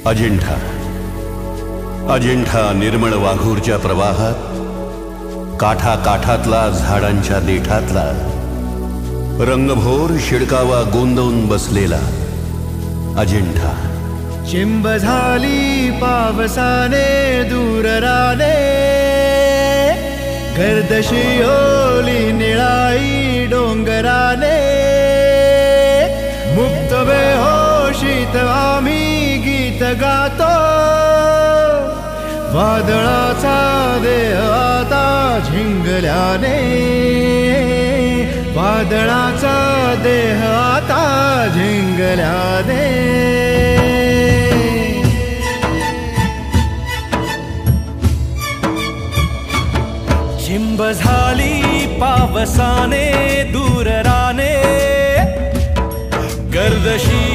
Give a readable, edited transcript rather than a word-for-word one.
अजिंठा अजिंठा निर्मळ वाघूरच्या प्रवाहात, काठा काठातला झाडांच्या देठातला रंगभोर शिडकावा गोंदवून बसलेला अजिंठा। चिंब झाली पावसाने दूर राने, गर्दशी ओली निळाई डोंगराने, मुक्त बेहोशीत आम्ही गीत गातो, वादळाचा देह आता झिंगल्याने, वादळाचा देह आता झिंगल्याने। चिंब झाली पावसाने दूर राने, गर्दशी